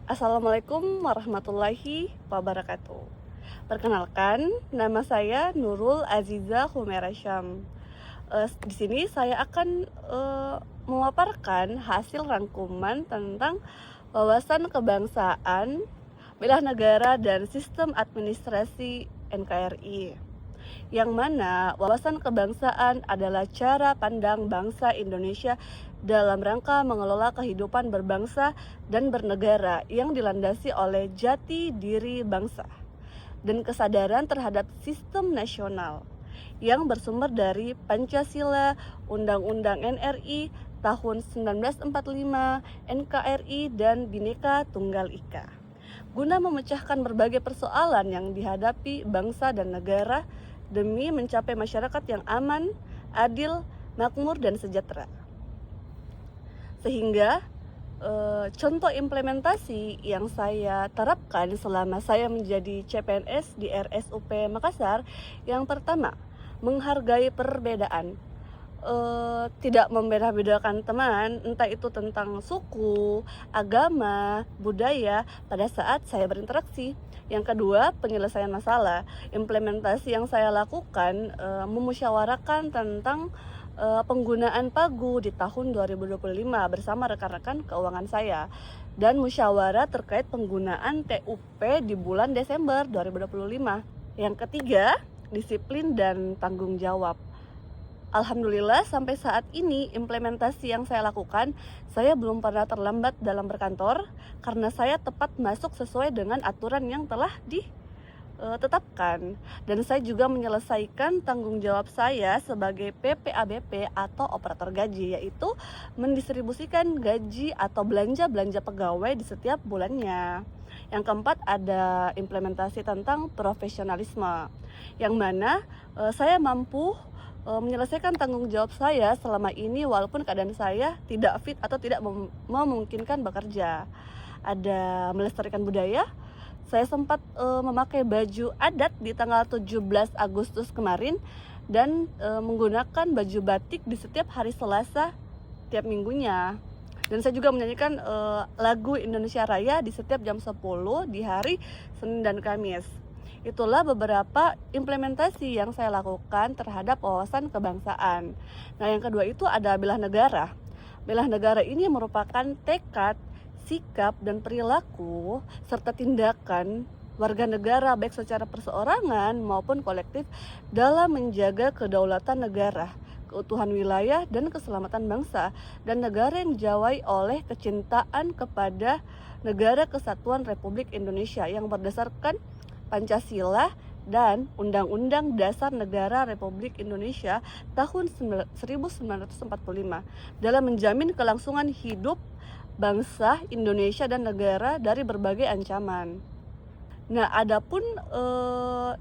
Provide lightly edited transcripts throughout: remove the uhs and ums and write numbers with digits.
Assalamualaikum warahmatullahi wabarakatuh. Perkenalkan, nama saya Nurul Aziza Humaira Syam. Di sini saya akan memaparkan hasil rangkuman tentang wawasan kebangsaan, bela negara dan sistem administrasi NKRI. Yang mana wawasan kebangsaan adalah cara pandang bangsa Indonesia dalam rangka mengelola kehidupan berbangsa dan bernegara yang dilandasi oleh jati diri bangsa dan kesadaran terhadap sistem nasional yang bersumber dari Pancasila, Undang-Undang NRI tahun 1945, NKRI, dan Bhinneka Tunggal Ika, guna memecahkan berbagai persoalan yang dihadapi bangsa dan negara demi mencapai masyarakat yang aman, adil, makmur, dan sejahtera. Sehingga contoh implementasi yang saya terapkan selama saya menjadi CPNS di RSUP Makassar, yang pertama, menghargai perbedaan. Tidak membeda-bedakan teman, entah itu tentang suku, agama, budaya pada saat saya berinteraksi. Yang kedua, penyelesaian masalah. Implementasi yang saya lakukan memusyawarakan tentang penggunaan pagu di tahun 2025 bersama rekan-rekan keuangan saya, dan musyawarah terkait penggunaan TUP di bulan Desember 2025. Yang ketiga, disiplin dan tanggung jawab. Alhamdulillah sampai saat ini implementasi yang saya lakukan, saya belum pernah terlambat dalam berkantor karena saya tepat masuk sesuai dengan aturan yang telah ditetapkan. Dan saya juga menyelesaikan tanggung jawab saya sebagai PPABP atau operator gaji, yaitu mendistribusikan gaji atau belanja-belanja pegawai di setiap bulannya. Yang keempat, ada implementasi tentang profesionalisme, yang mana saya mampu menyelesaikan tanggung jawab saya selama ini walaupun keadaan saya tidak fit atau tidak memungkinkan bekerja. Ada melestarikan budaya. Saya sempat memakai baju adat di tanggal 17 Agustus kemarin dan menggunakan baju batik di setiap hari Selasa tiap minggunya. Dan saya juga menyanyikan lagu Indonesia Raya di setiap jam 10 di hari Senin dan Kamis. Itulah beberapa implementasi yang saya lakukan terhadap wawasan kebangsaan. Nah, yang kedua itu ada bela negara. Bela negara ini merupakan tekad, sikap, dan perilaku serta tindakan warga negara baik secara perseorangan maupun kolektif dalam menjaga kedaulatan negara, keutuhan wilayah, dan keselamatan bangsa dan negara yang dijawai oleh kecintaan kepada Negara Kesatuan Republik Indonesia yang berdasarkan Pancasila dan Undang-Undang Dasar Negara Republik Indonesia tahun 1945 dalam menjamin kelangsungan hidup bangsa Indonesia dan negara dari berbagai ancaman. Nah, adapun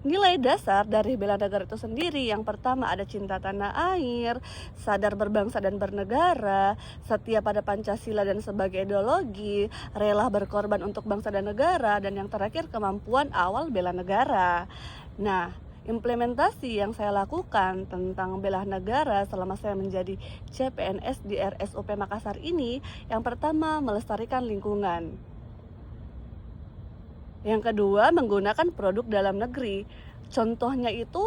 nilai dasar dari bela negara itu sendiri, yang pertama ada cinta tanah air, sadar berbangsa dan bernegara, setia pada Pancasila dan sebagai ideologi, rela berkorban untuk bangsa dan negara, dan yang terakhir kemampuan awal bela negara. Nah, implementasi yang saya lakukan tentang bela negara selama saya menjadi CPNS di RSUP Makassar ini, yang pertama melestarikan lingkungan. Yang kedua, menggunakan produk dalam negeri. Contohnya itu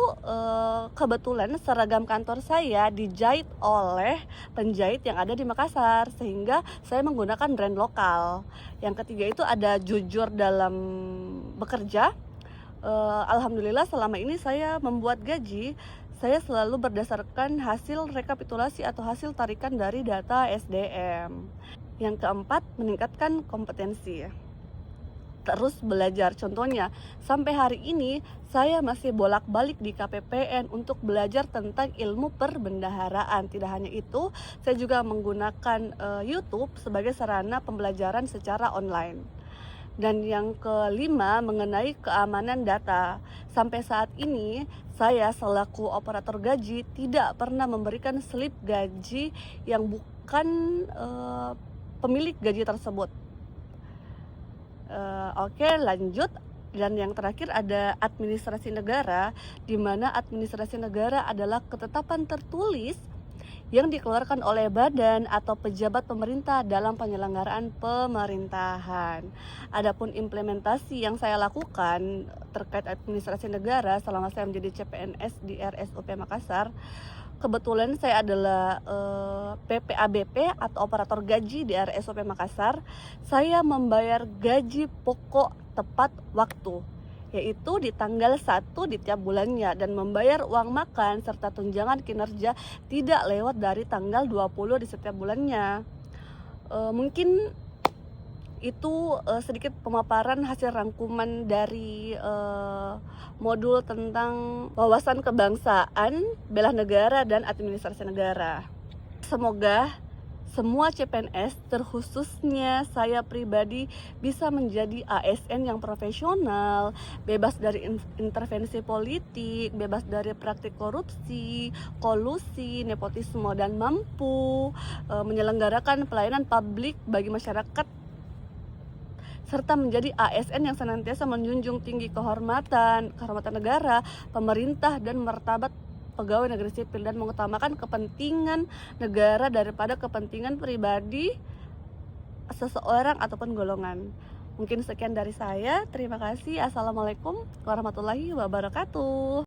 kebetulan seragam kantor saya dijahit oleh penjahit yang ada di Makassar, sehingga saya menggunakan brand lokal. Yang ketiga itu ada jujur dalam bekerja. Alhamdulillah selama ini saya membuat gaji, saya selalu berdasarkan hasil rekapitulasi atau hasil tarikan dari data SDM. Yang keempat, meningkatkan kompetensi. Terus belajar, contohnya sampai hari ini saya masih bolak-balik di KPPN untuk belajar tentang ilmu perbendaharaan. Tidak hanya itu, saya juga menggunakan YouTube sebagai sarana pembelajaran secara online. Dan yang kelima, mengenai keamanan data. Sampai saat ini saya selaku operator gaji tidak pernah memberikan slip gaji yang bukan pemilik gaji tersebut. Oke, lanjut. Dan yang terakhir ada administrasi negara, di mana administrasi negara adalah ketetapan tertulis yang dikeluarkan oleh badan atau pejabat pemerintah dalam penyelenggaraan pemerintahan. Adapun implementasi yang saya lakukan terkait administrasi negara selama saya menjadi CPNS di RSUP Makassar, kebetulan saya adalah PPABP atau operator gaji di RSUP Makassar. Saya membayar gaji pokok tepat waktu, yaitu di tanggal 1 di tiap bulannya, dan membayar uang makan serta tunjangan kinerja tidak lewat dari tanggal 20 di setiap bulannya. Mungkin itu sedikit pemaparan hasil rangkuman dari modul tentang wawasan kebangsaan, bela negara, dan administrasi negara. Semoga semua CPNS, terkhususnya saya pribadi, bisa menjadi ASN yang profesional, bebas dari intervensi politik, bebas dari praktik korupsi, kolusi, nepotisme, dan mampu menyelenggarakan pelayanan publik bagi masyarakat, serta menjadi ASN yang senantiasa menjunjung tinggi kehormatan negara, pemerintah, dan martabat pegawai negeri sipil, dan mengutamakan kepentingan negara daripada kepentingan pribadi seseorang ataupun golongan. Mungkin sekian dari saya. Terima kasih. Assalamualaikum warahmatullahi wabarakatuh.